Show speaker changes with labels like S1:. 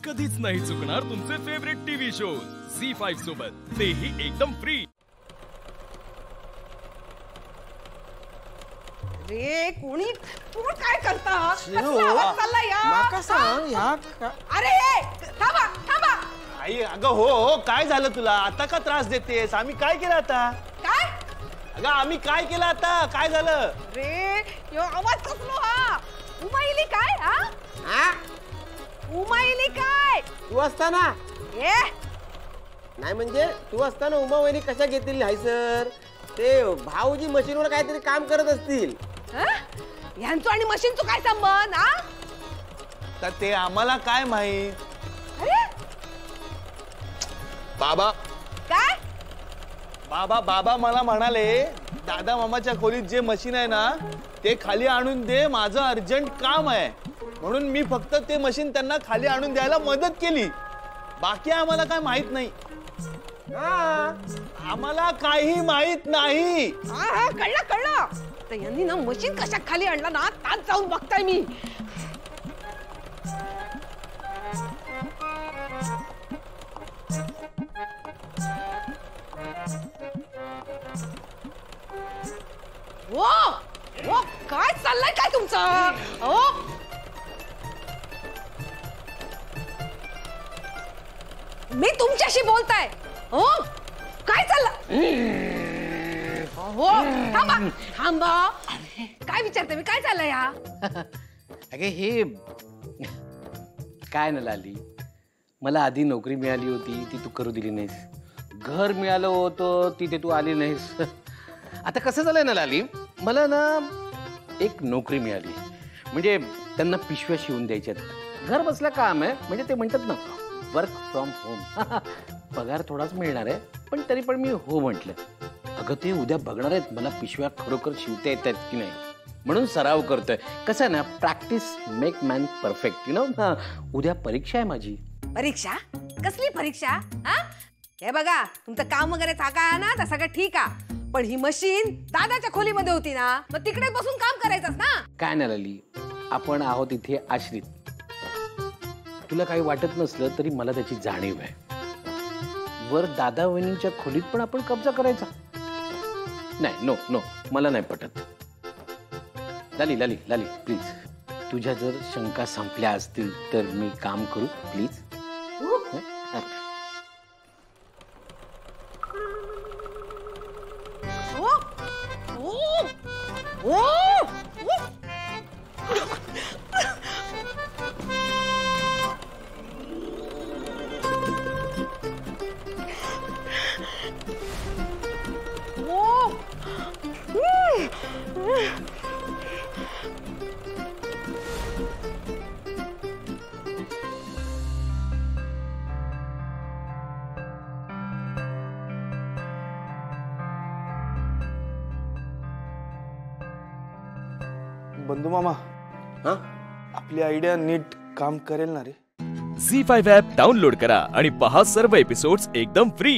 S1: कधीच नाही चुकणार तुमचे फेवरेट टीव्ही शोज झी5 सोबत, तेही एकदम फ्री।
S2: रे कोणी कोण काय करता? कसला आवाज चालला या?
S3: माका सांग ह्या
S2: अरे थांबा थांबा।
S3: आई अगं हो काय झालं तुला? आता का त्रास देतेस? आम्ही काय केलं आता?
S2: काय?
S3: अगं आम्ही काय केलं आता? काय झालं?
S2: रे यो आवाज कसलो हा? उमाईली काय हा?
S3: हा?
S2: उमाईली काय?
S3: तू असताना
S2: ए
S3: नाही म्हणजे तू असताना उमा वहिनी कशा घेतील हाय सर? ते भाऊजी मशीनवर काहीतरी काम करत असतील।
S2: यांचं आणि मशीनचं काय संबंध हा?
S3: तर ते आम्हाला काय माहित?
S2: अरे
S3: बाबा
S2: काय?
S3: बाबा मला म्हणाले दादा मामाच्या खोलीत जे मशीन आहे ना ते खाली आणून दे, माझं अर्जंट काम आहे म्हणून मी फक्त ते मशीन त्यांना खाली आणून द्यायला मदत केली। बाकी आम्हाला काय माहित नाही। आम्हाला काही माहित नाही।
S2: हा कळलं तर यांनी ना मशीन कशा खाली आणला ना ताच जाऊन बघताय मी। ओ काय चाललंय काय तुमचं? मी तुमच्याशी बोलताय। हो काय चाललं? हो थांबा थांबा। काय विचारते मी? काय चाललंय हा?
S4: अगे हे काय ना लाली, मला आधी नोकरी मिळाली होती ती तू करू दिली नाहीस, घर मिळालं होतं तिथे तू आली नाहीस। आता कसं झालंय ना लाली, मला ना एक नोकरी मिळाली म्हणजे त्यांना पिशव्या शिवून द्यायच्यात, घर बसल्या काम आहे म्हणजे ते म्हणतात ना वर्क फ्रॉम होम। पगार थोडाच मिळणार आहे पण तरी पण मी हो म्हटलं। अगं ते उद्या बघणार आहेत मला पिशव्या खरोखर शिवता येतात की नाही म्हणून सराव करतोय। कसं आहे ना practice make man perfect, you know. उद्या परीक्षा आहे माझी।
S2: परीक्षा? कसली परीक्षा? हा हे बघा तुमचं काम वगैरे काय ना तर सगळं ठीक आहे पण ही मशीन दादाच्या खोलीमध्ये होती ना मग तिकडेच बसून काम करायचंस ना?
S4: काय नाही लाली, आपण आहोत इथे आश्रित, तुला काही वाटत नसलं तरी मला त्याची जाणीव आहे। वर दादा वहिनींच्या खोलीत पण आपण कब्जा करायचा नाही। नो नो मला नाही पटत। लाली लाली लाली प्लीज, तुझ्या जर शंका संपल्या असतील तर मी काम करू प्लीज।
S3: बंधू मामा आपली आयडिया नीट काम करेल ना रे?
S1: झी5 ॲप डाउनलोड करा आणि पहा सर्व एपिसोड्स एकदम फ्री।